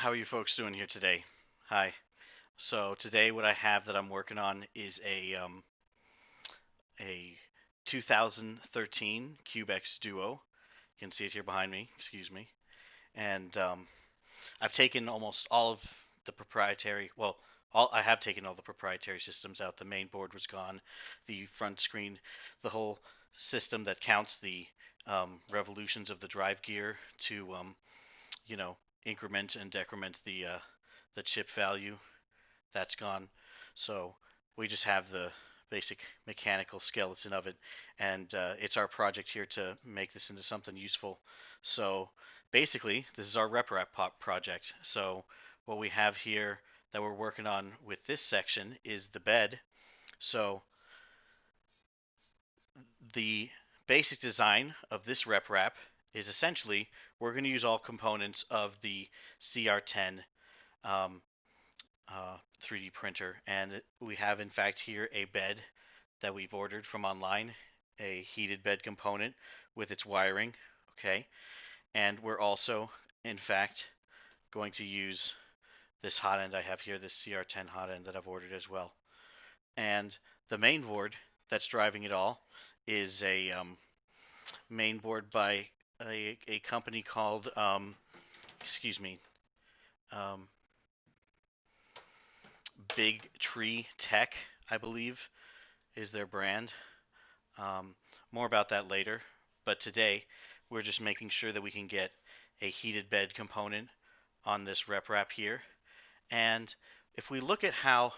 How are you folks doing here today? Hi. So today what I have that I'm working on is a 2013 CubeXDuo. You can see it here behind me, excuse me. And I've taken almost all of the proprietary, well, I have taken all the proprietary systems out. The main board was gone, the front screen, the whole system that counts the revolutions of the drive gear to you know, increment and decrement the chip value. That's gone. So we just have the basic mechanical skeleton of it, and it's our project here to make this into something useful. So basically, this is our RepRap project. So what we have here that we're working on with this section is the bed. So the basic design of this RepRap is essentially we're going to use all components of the CR10 um, 3D printer, and we have in fact here a bed that we've ordered from online, a heated bed component with its wiring, okay, and we're also in fact going to use this hot end I have here, this CR10 hot end that I've ordered as well. And the main board that's driving it all is a main board by a company called excuse me um, Big Tree Tech, I believe, is their brand. Um, More about that later. But today, we're just making sure that we can get a heated bed component on this RepRap here. And if we look at how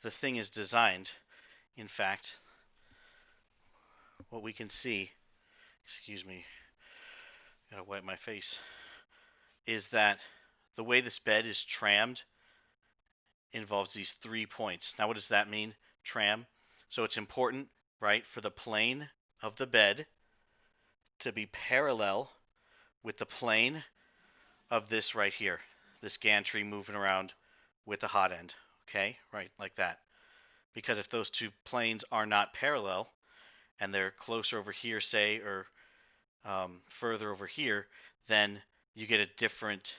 the thing is designed, in fact, what we can see, excuse me, gotta wipe my face, is that the way this bed is trammed involves these 3 points. Now, what does that mean? Tram. So it's important, right, for the plane of the bed to be parallel with the plane of this right here, this gantry moving around with the hot end. Okay, right, like that. Because if those two planes are not parallel and they're closer over here, say, or further over here, then you get a different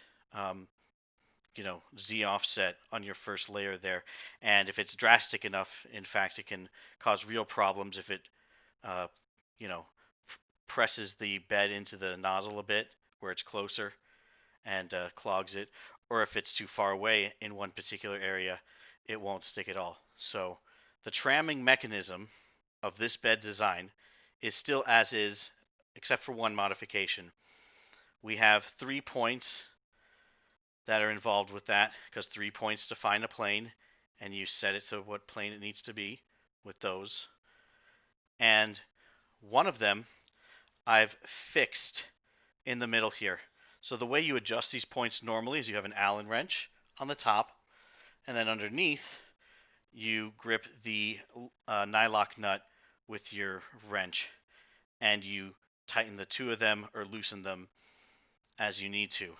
Z offset on your first layer there. And if it's drastic enough, in fact, it can cause real problems if it, uh, you know, presses the bed into the nozzle a bit where it's closer and clogs it. Or if it's too far away in one particular area, it won't stick at all. So the tramming mechanism of this bed design is still as is, except for one modification. We have 3 points that are involved with that, because 3 points define a plane, and you set it to what plane it needs to be with those. And one of them I've fixed in the middle here. So the way you adjust these points normally is you have an Allen wrench on the top, and then underneath you grip the nylock nut with your wrench, and you tighten the two of them or loosen them as you need to.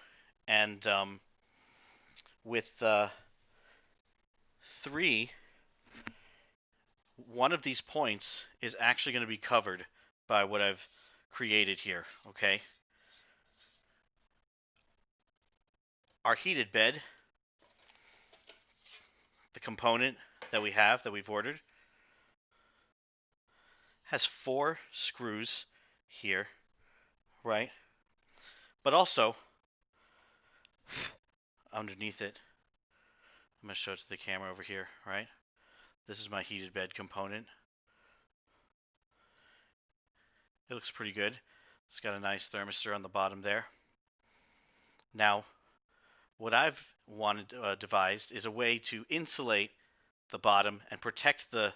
And with 3, one of these points is actually going to be covered by what I've created here, okay? Our heated bed, the component that we have, that we've ordered, has 4 screws here, right? But also, underneath it, I'm going to show it to the camera over here, right? This is my heated bed component. It looks pretty good. It's got a nice thermistor on the bottom there. Now, what I've devised is a way to insulate the bottom and protect the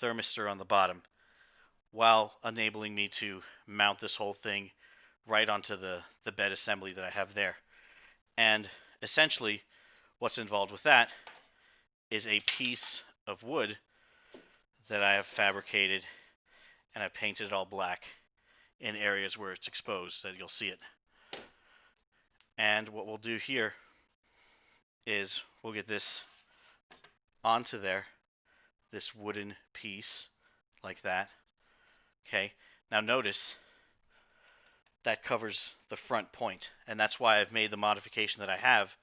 thermistor on the bottom while enabling me to mount this whole thing right onto the bed assembly that I have there. And essentially what's involved with that is a piece of wood that I have fabricated, and I've painted it all black in areas where it's exposed so that you'll see it. And what we'll do here is we'll get this onto there, this wooden piece like that. Okay, now notice that covers the front point, and that's why I've made the modification that I have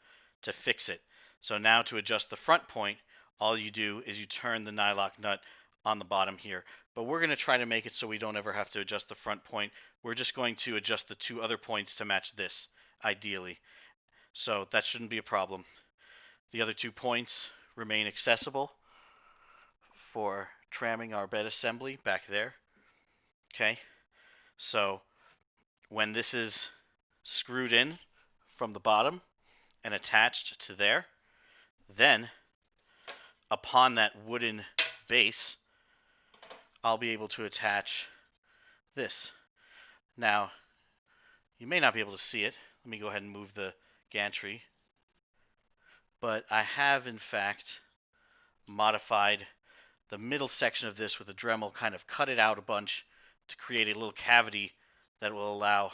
to fix it. So now to adjust the front point, all you do is you turn the nylock nut on the bottom here. But we're going to try to make it so we don't ever have to adjust the front point. We're just going to adjust the two other points to match this, ideally. So that shouldn't be a problem. The other 2 points remain accessible for tramming our bed assembly back there. Okay, so when this is screwed in from the bottom and attached to there, then upon that wooden base, I'll be able to attach this. Now, you may not be able to see it. Let me go ahead and move the gantry. But I have, in fact, modified the middle section of this with a Dremel, kind of cut it out a bunch to create a little cavity that will allow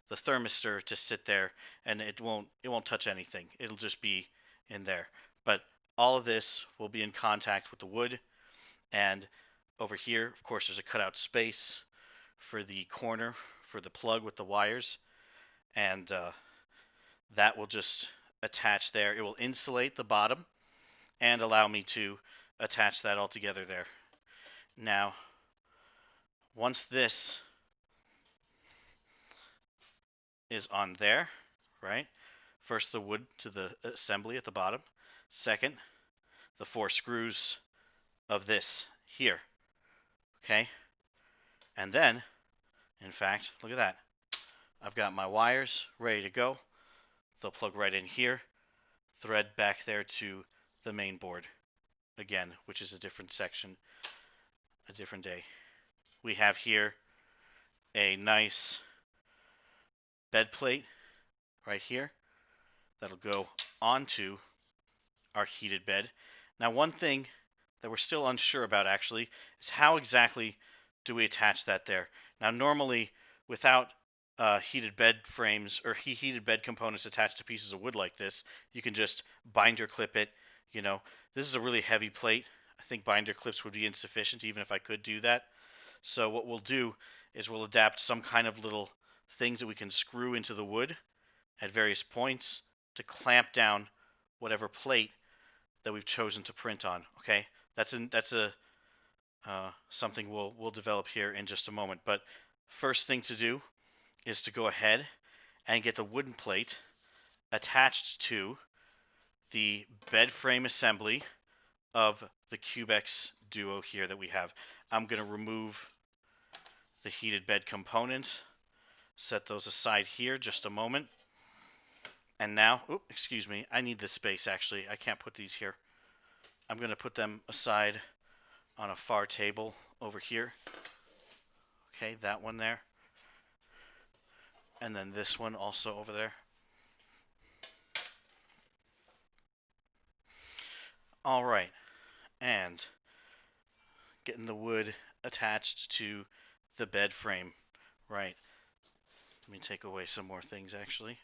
the thermistor to sit there, and it won't touch anything. It'll just be in there. But all of this will be in contact with the wood, and over here, of course, there's a cutout space for the corner for the plug with the wires, and that will just attach there. It will insulate the bottom and allow me to attach that all together there. Now, once this is on there, right? First, the wood to the assembly at the bottom. Second, the 4 screws of this here. Okay? And then, in fact, look at that. I've got my wires ready to go. They'll plug right in here, thread back there to the main board again, which is a different section, a different day. We have here a nice bed plate right here that'll go onto our heated bed. Now, one thing that we're still unsure about actually is how exactly do we attach that there. Now, normally without heated bed frames or heated bed components attached to pieces of wood like this, you can just binder clip it. You know, this is a really heavy plate. I think binder clips would be insufficient even if I could do that. So what we'll do is we'll adapt some kind of little things that we can screw into the wood at various points to clamp down whatever plate that we've chosen to print on. Okay, that's something we'll develop here in just a moment. But first thing to do is to go ahead and get the wooden plate attached to the bed frame assembly of the CubeXDuo here that we have. I'm going to remove the heated bed component, set those aside here just a moment. And now, excuse me, I need this space actually. I can't put these here. I'm going to put them aside on a far table over here. Okay, that one there. And then this one also over there. All right, and getting the wood attached to the bed frame. Right. Let me take away some more things actually.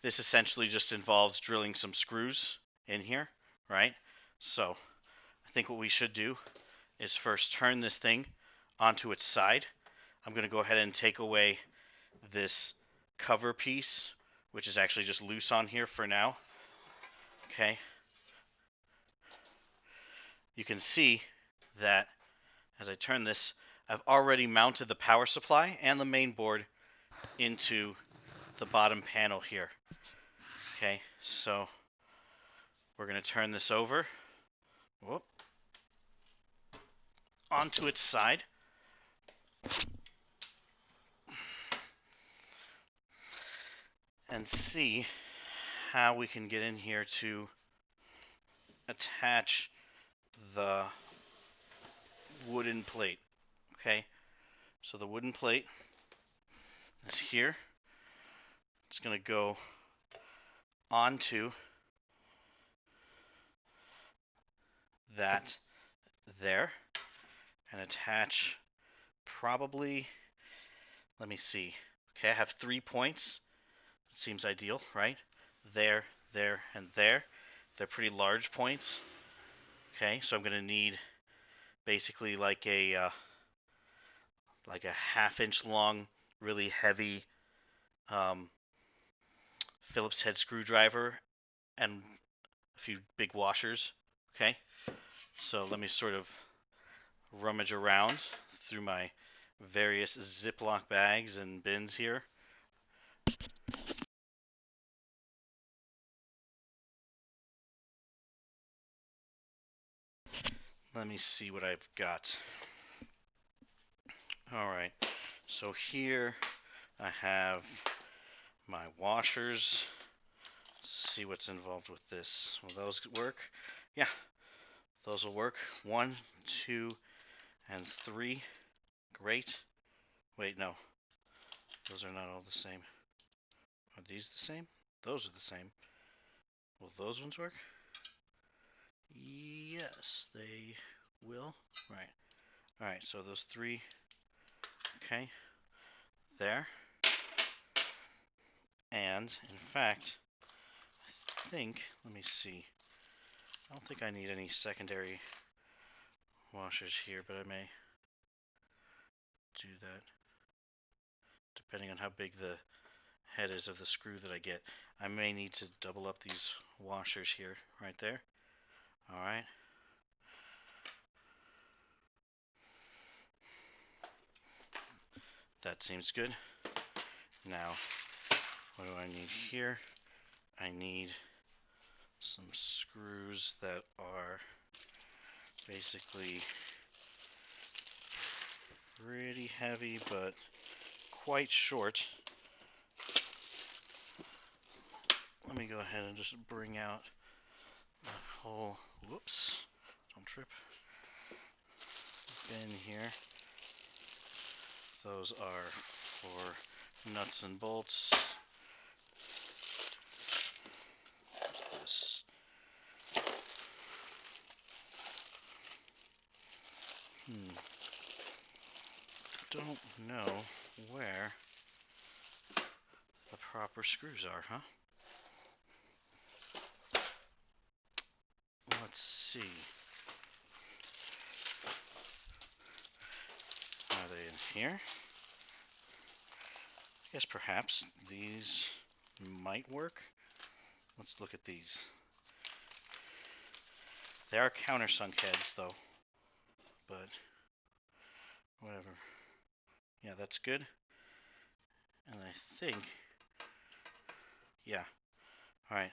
This essentially just involves drilling some screws in here, right? So I think what we should do is first turn this thing onto its side. I'm going to go ahead and take away this cover piece, which is actually just loose on here for now. Okay. You can see that as I turn this, I've already mounted the power supply and the main board into the bottom panel here. Okay, so we're going to turn this over onto its side. And see how we can get in here to attach the wooden plate. Okay, so the wooden plate is here. It's going to go onto that there and attach probably, let me see. Okay, I have 3 points. It seems ideal, right? There, there, and there. They're pretty large points. Okay, so I'm going to need basically like a ½ inch long, really heavy Phillips head screwdriver and a few big washers. Okay, so let me sort of rummage around through my various Ziploc bags and bins here. Let me see what I've got. Alright, so here I have my washers. Let's see what's involved with this. Will those work? Yeah, those will work. 1, 2, and 3. Great. Wait, no. Those are not all the same. Are these the same? Those are the same. Will those ones work? Yes, they will. Right. Alright, so those 3. Okay. There. And, in fact, I think, let me see. I don't think I need any secondary washers here, but I may do that. Depending on how big the head is of the screw that I get. I may need to double up these washers here, right there. Alright. That seems good. Now, what do I need here? I need some screws that are basically pretty heavy, but quite short. Let me go ahead and just bring out the whole, whoops, don't trip, bin here. Those are for nuts and bolts. This. Don't know where the proper screws are, huh? Let's see. Are they in here? I guess perhaps these might work. Let's look at these. They are countersunk heads, though. But whatever. Yeah, that's good. And I think, yeah. All right.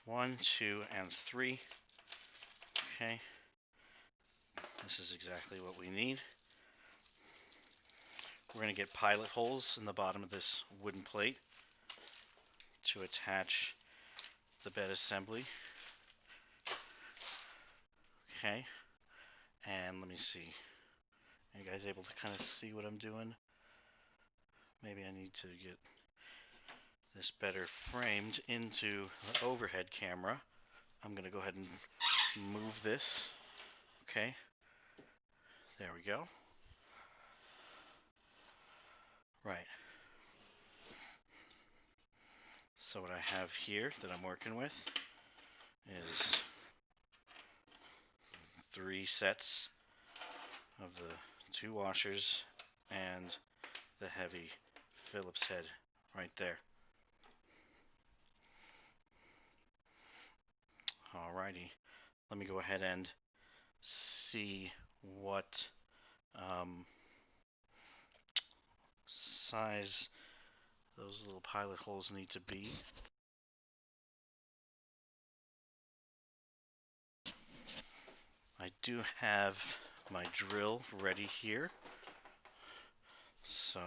1, 2, and 3. Okay. This is exactly what we need. We're going to get pilot holes in the bottom of this wooden plate to attach the bed assembly. Okay. And let me see. Are you guys able to kind of see what I'm doing? Maybe I need to get this better framed into the overhead camera. I'm going to go ahead and move this. Okay. There we go. Right. So what I have here that I'm working with is 3 sets of the 2 washers and the heavy Phillips head right there. Alrighty. Let me go ahead and see what size those little pilot holes need to be. I do have my drill ready here, so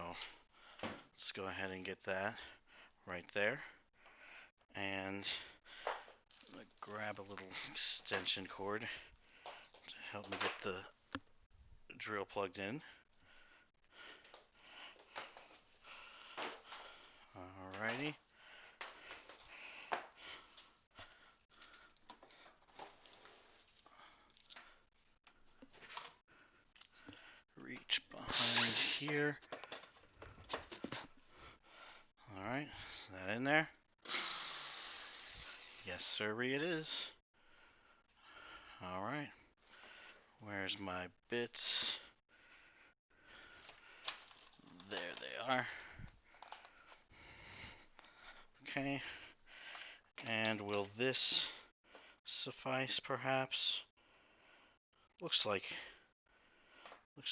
let's go ahead and get that right there. And I'm going to grab a little extension cord to help me get the drill plugged in. Alrighty. Reach behind here. Alright, is that in there? Yes, sirree, it is. Alright. Where's my bits? There they are. Okay. this suffice, perhaps? Looks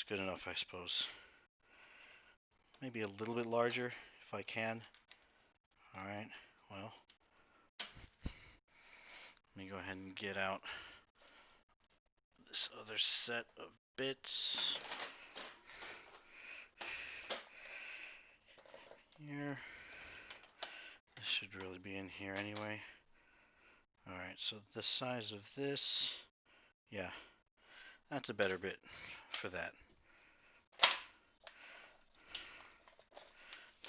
good enough, I suppose. Maybe a little bit larger if I can. Alright, well, let me go ahead and get out this other set of bits here. This should really be in here anyway. Alright, so the size of this, yeah, that's a better bit for that.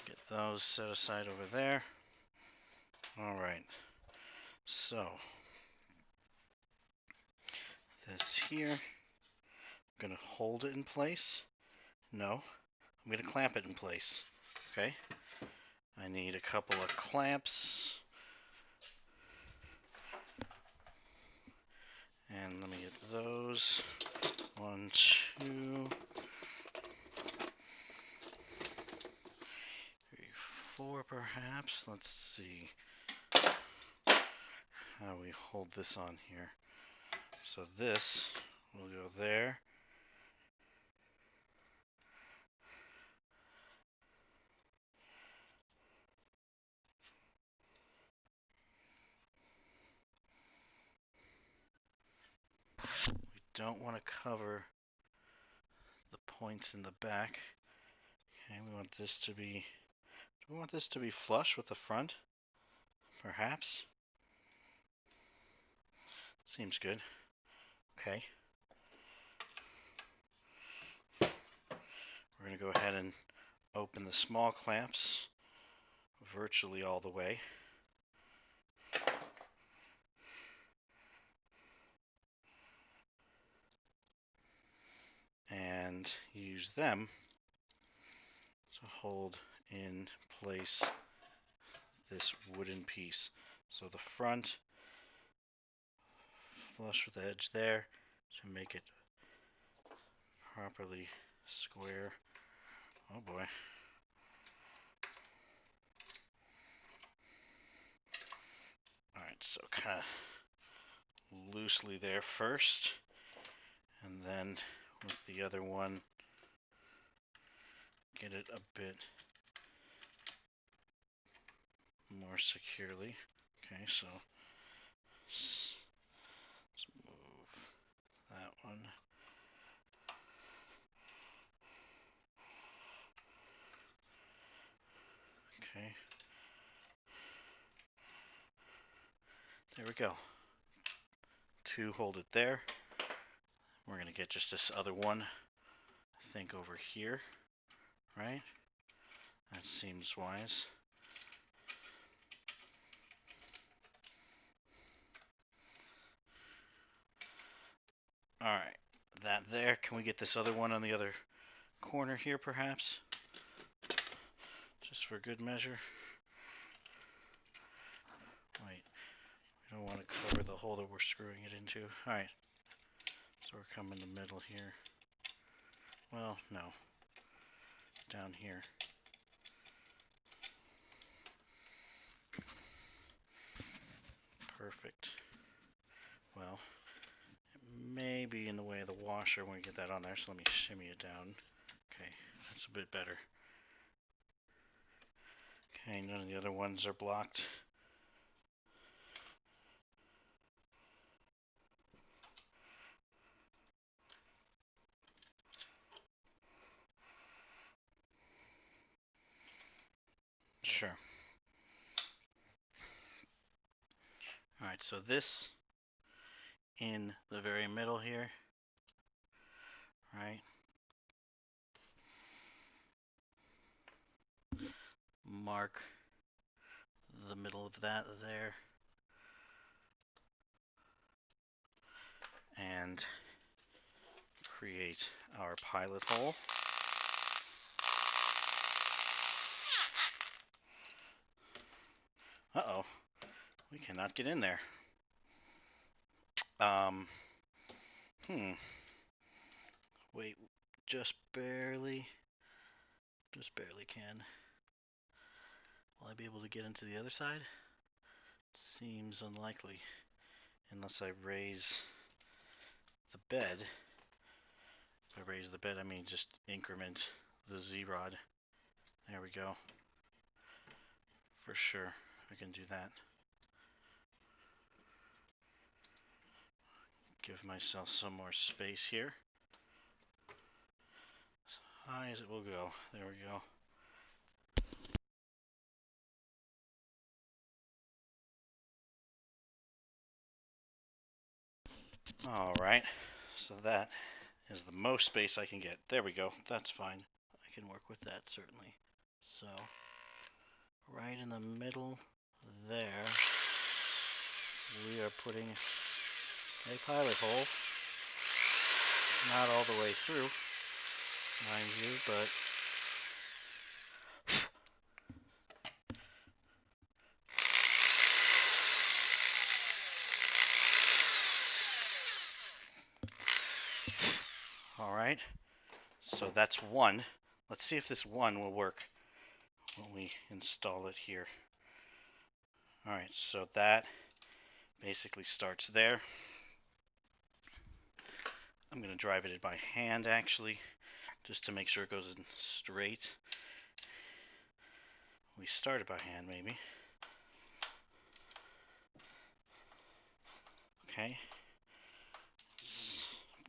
Get those set aside over there. Alright, so this here, I'm going to hold it in place. No, I'm going to clamp it in place. Okay, I need a couple of clamps. And let me get those. 1, 2, 3, 4 perhaps. Let's see how we hold this on here. So this will go there. We don't want to cover the points in the back. Okay, we want this to be, do we want this to be flush with the front? Perhaps. Seems good. Okay. We're going to go ahead and open the small clamps virtually all the way. And use them to hold in place this wooden piece. So the front flush with the edge there to make it properly square. Oh boy. Alright, so kind of loosely there first, and then with the other one, get it a bit more securely. Okay, so let's move that one. Okay. There we go. 2 hold it there. We're going to get just this other one, I think, over here, right? That seems wise. Alright, that there. Can we get this other one on the other corner here, perhaps? Just for good measure. Wait, we don't want to cover the hole that we're screwing it into. Alright, so we're coming in the middle here. Well, no. Down here. Perfect. Well, it may be in the way of the washer when we get that on there, so let me shimmy it down. Okay, that's a bit better. Okay, none of the other ones are blocked. Sure. Alright, so this in the very middle here, right? Mark the middle of that there. And create our pilot hole. Uh-oh. We cannot get in there. Wait, just barely. Just barely can. Will I be able to get into the other side? Seems unlikely, unless I raise the bed. If I raise the bed, I mean just increment the Z-rod. There we go. For sure, I can do that. Give myself some more space here. As high as it will go. There we go. Alright, so that is the most space I can get. There we go. That's fine. I can work with that, certainly. So, right in the middle there, we are putting a pilot hole. Not all the way through, mind you, but alright. So that's one. Let's see if this one will work when we install it here. Alright, so that basically starts there. I'm going to drive it in by hand actually, just to make sure it goes in straight. We started by hand maybe. Okay.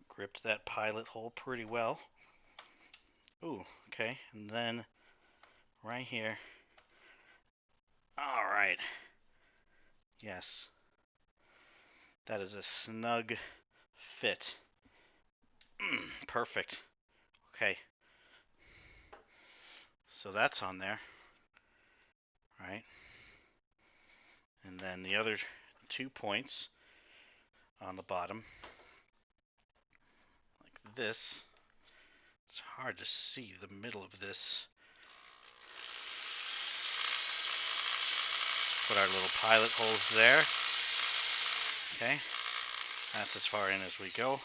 Gripped that pilot hole pretty well. Ooh, okay. And then right here. Alright. Yes. That is a snug fit. Perfect. Okay. So that's on there. Right. And then the other 2 points on the bottom. Like this. It's hard to see the middle of this. Put our little pilot holes there. Okay. That's as far in as we go.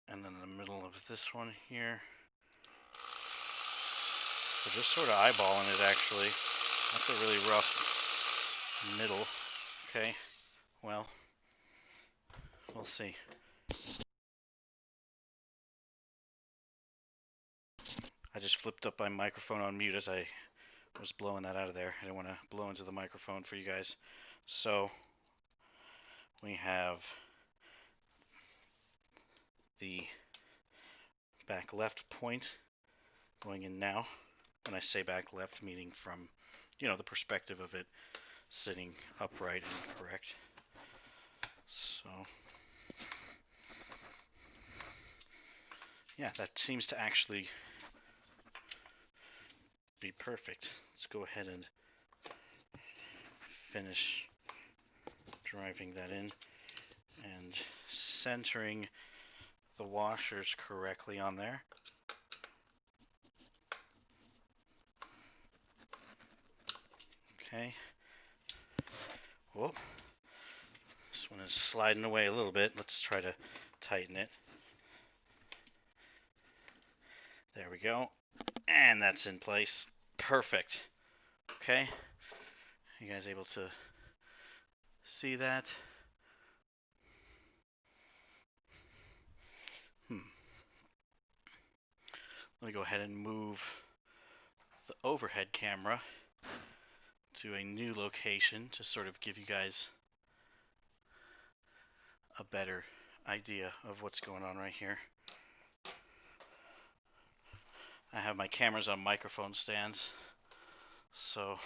And then the middle of this one here. So just sort of eyeballing it actually. That's a really rough middle. Okay, well, we'll see. I just flipped up my microphone on mute as I was blowing that out of there. I didn't want to blow into the microphone for you guys. So we have the back left point going in now. When I say back left, meaning from, the perspective of it sitting upright and correct. So, yeah, that seems to actually be perfect. Let's go ahead and finish driving that in and centering the washers correctly on there. Okay. Whoop. This one is sliding away a little bit. Let's try to tighten it. There we go. And that's in place. Perfect. Okay. You guys able to see that? Let me go ahead and move the overhead camera to a new location to sort of give you guys a better idea of what's going on right here. I have my cameras on microphone stands, so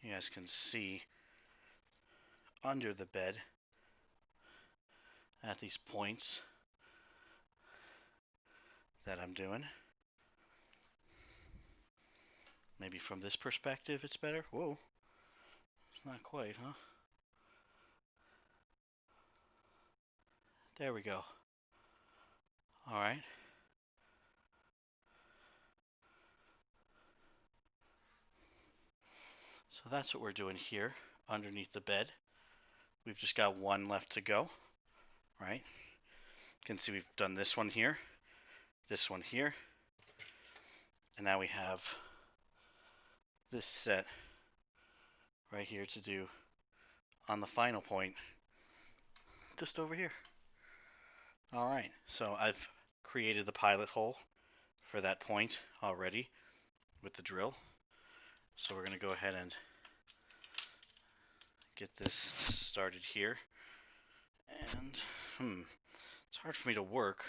you guys can see under the bed at these points that I'm doing. Maybe from this perspective it's better. Whoa, it's not quite, huh? There we go. Alright. So that's what we're doing here underneath the bed. We've just got one left to go, right? You can see we've done this one here, And now we have this set right here to do on the final point, just over here. All right, so I've created the pilot hole for that point already with the drill. So we're going to go ahead and get this started here. And it's hard for me to work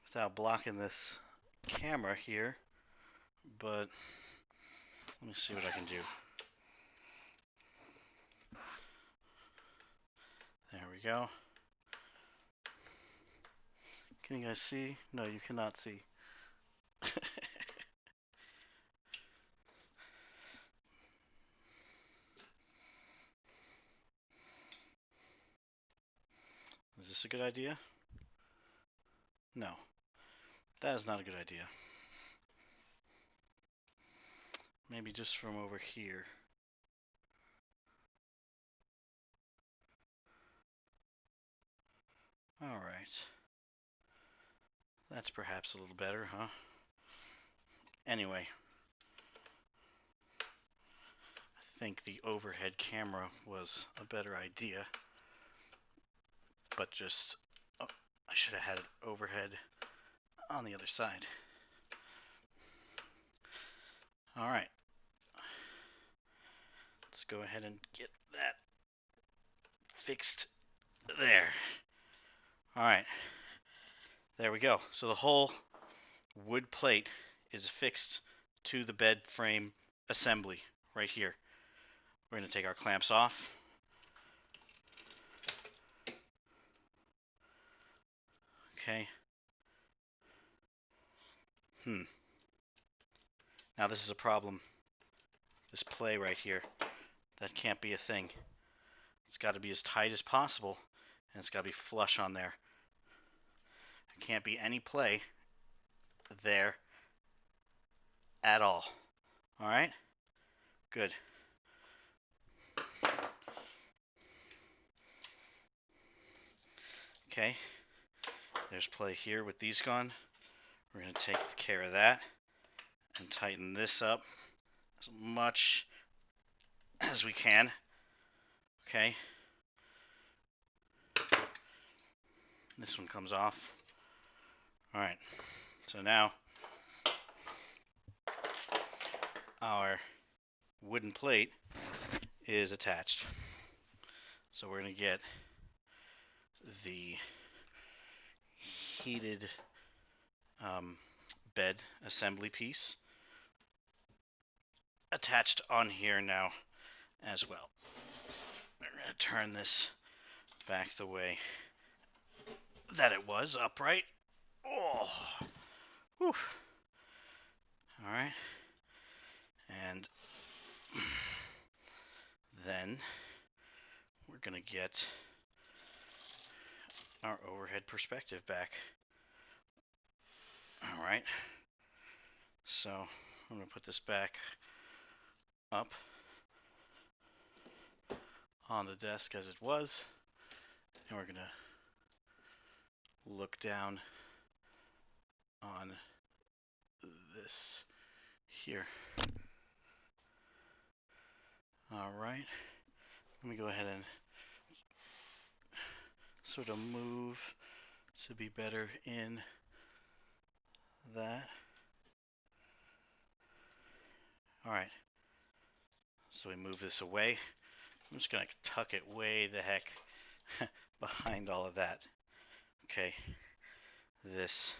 without blocking this camera here, but let me see what I can do. There we go. Can you guys see? No, you cannot see. Is this a good idea? No, that is not a good idea. Maybe just from over here. Alright. That's perhaps a little better, huh? Anyway. I think the overhead camera was a better idea. But just... Oh, I should have had it overhead on the other side. Alright. Let's go ahead and get that fixed there. Alright. There we go. So the whole wood plate is fixed to the bed frame assembly right here. We're going to take our clamps off. Okay. Now this is a problem. This play right here. That can't be a thing. It's got to be as tight as possible, and it's got to be flush on there. There can't be any play there at all. Alright? Good. Okay. There's play here with these gone. We're going to take care of that and tighten this up as much as we can. Okay. This one comes off. Alright. So now our wooden plate is attached. So we're going to get the heated bed assembly piece attached on here now as well. We're going to turn this back the way that it was, upright. Oh, whew. All right, and then we're going to get our overhead perspective back. All right, so I'm going to put this back up on the desk as it was, and we're going to look down on this here. All right, let me go ahead and sort of move to be better in that. All right, so we move this away. I'm just going to tuck it way the heck behind all of that. Okay, this.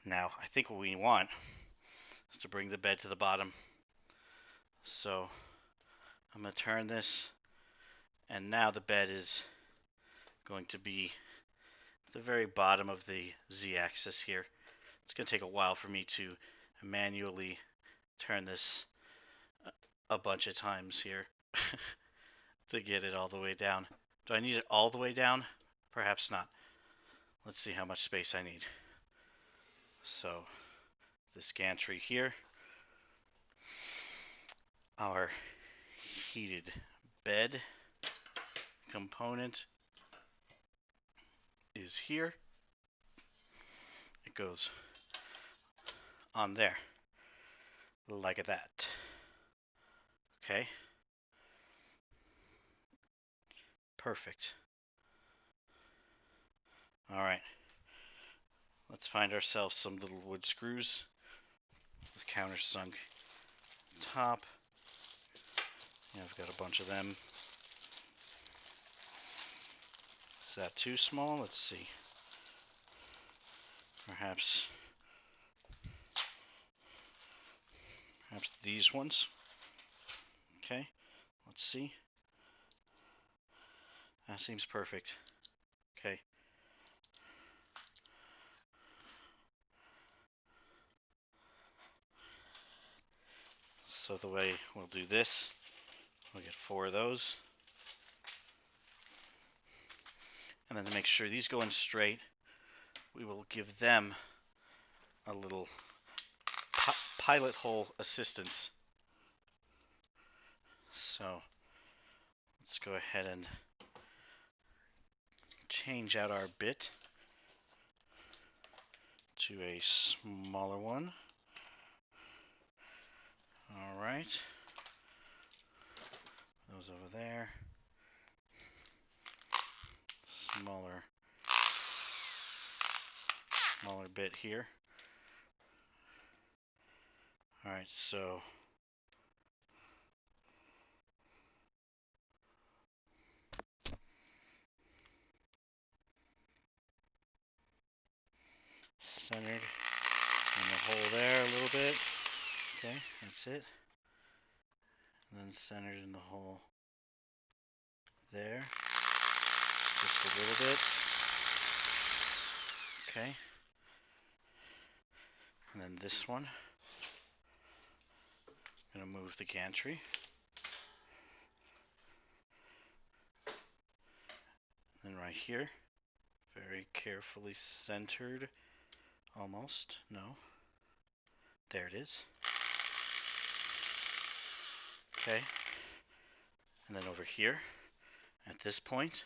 Now, I think what we want is to bring the bed to the bottom. So, I'm going to turn this, and now the bed is going to be at the very bottom of the Z-axis here. It's going to take a while for me to manually turn this a bunch of times here to get it all the way down. Do I need it all the way down? Perhaps not. Let's see how much space I need. So, this gantry here, our heated bed component is here. It goes on there. like that. Okay. Perfect. All right. Let's find ourselves some little wood screws with countersunk top. Yeah, I've got a bunch of them. Is that too small? Let's see. Perhaps these ones. Okay, let's see. That seems perfect. Okay. So the way we'll do this, we'll get 4 of those. And then to make sure these go in straight, we will give them a little pilot hole assistance. So let's go ahead and change out our bit to a smaller one. All right. Those over there. Smaller bit here. All right, so centered in the hole there a little bit. Okay, that's it. And then centered in the hole there. Just a little bit. Okay. And then this one. I'm going to move the gantry. And right here, very carefully centered. Almost. No. There it is. Okay. And then over here, at this point,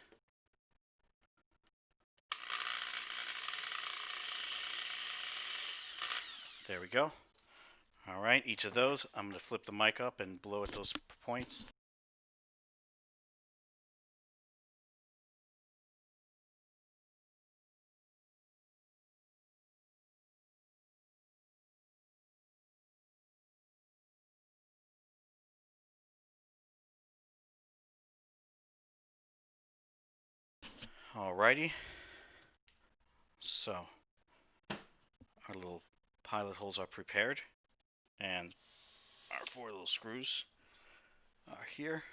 there we go. All right, each of those, I'm going to flip the mic up and blow at those points. Alrighty. So, our little pilot holes are prepared, and our 4 little screws are here.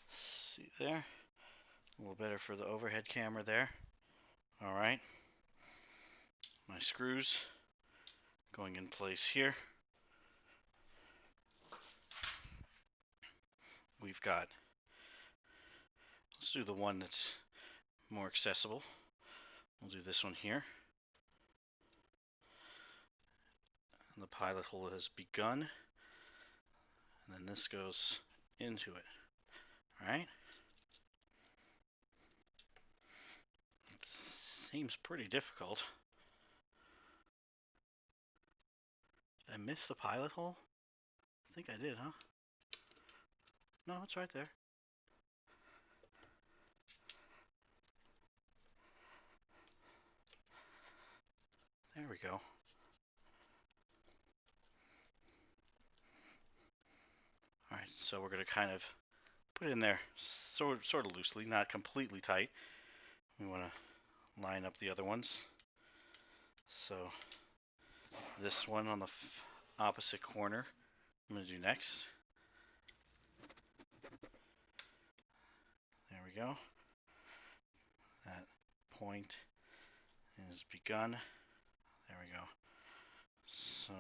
See there? A little better for the overhead camera there. Alright. My screws going in place here. We've got, let's do the one that's more accessible. We'll do this one here. And the pilot hole has begun. And then this goes into it. Alright? Seems pretty difficult. Did I miss the pilot hole? I think I did, huh? No, it's right there. There we go. Alright, so we're going to kind of put it in there sort of loosely, not completely tight. We want to line up the other ones. So this one on the opposite corner, I'm going to do next. There we go. That point is begun. There we go. So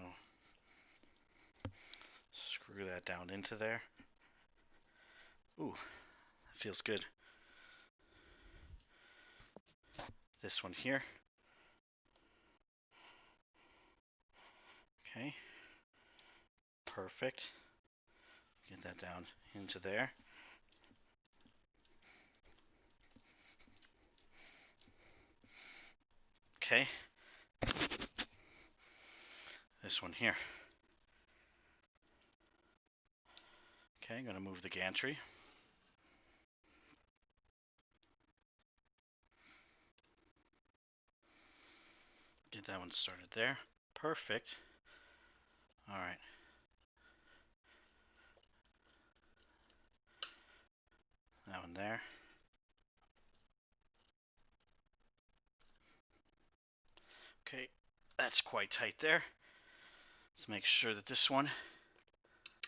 screw that down into there. Ooh, that feels good. This one here. Okay. Perfect. Get that down into there. Okay, this one here. Okay, I'm going to move the gantry. Get that one started there. Perfect. All right. That one there. Okay, that's quite tight there. Let's make sure that this one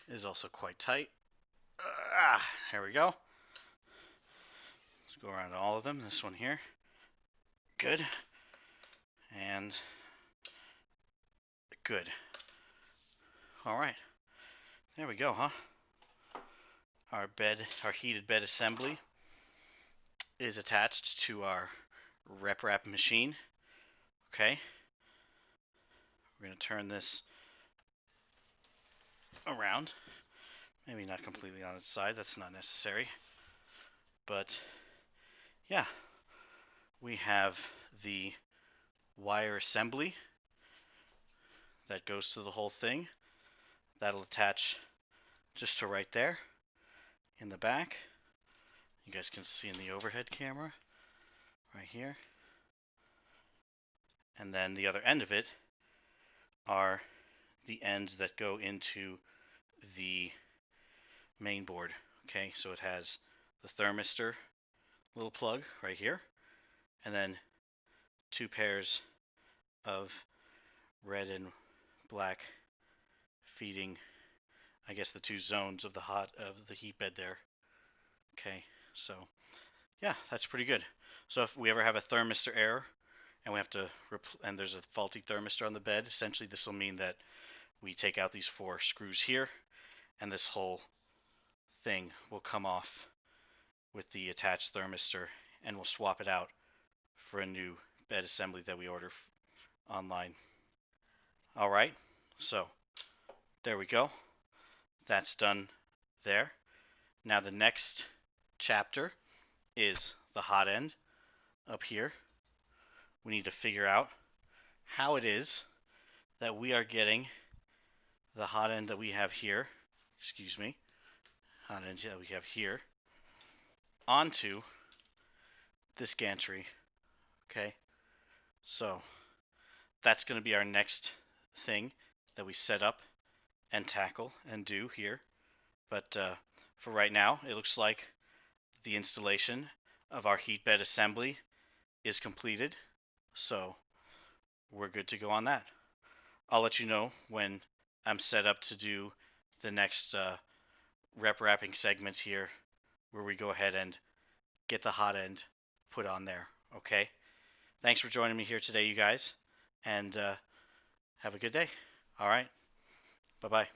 is also quite tight. Here we go. Let's go around all of them. This one here. Good. And good. All right. There we go, huh? Our heated bed assembly is attached to our RepRap machine. Okay. We're going to turn this around. Maybe not completely on its side. That's not necessary. But yeah, we have the wire assembly that goes to the whole thing. That'll attach just to right there in the back. You guys can see in the overhead camera right here. And then the other end of it are the ends that go into the main board. Okay, so it has the thermistor little plug right here, and then two pairs of red and black feeding, I guess, the two zones of the heat bed there. Okay, so yeah, that's pretty good. So if we ever have a thermistor error and we have to and there's a faulty thermistor on the bed, essentially this will mean that we take out these 4 screws here, and this whole thing will come off with the attached thermistor, and we'll swap it out for a new bed assembly that we order online. All right, so there we go. That's done there. Now the next chapter is the hot end up here. We need to figure out how it is that we are getting the hot end that we have here, hot end that we have here, onto this gantry. Okay, so that's going to be our next thing that we set up and tackle and do here. But for right now, it looks like the installation of our heat bed assembly is completed, so we're good to go on that. I'll let you know when I'm set up to do the next RepRap'ing segments here, where we go ahead and get the hot end put on there. Okay? Thanks for joining me here today, you guys, and have a good day. All right? Bye-bye.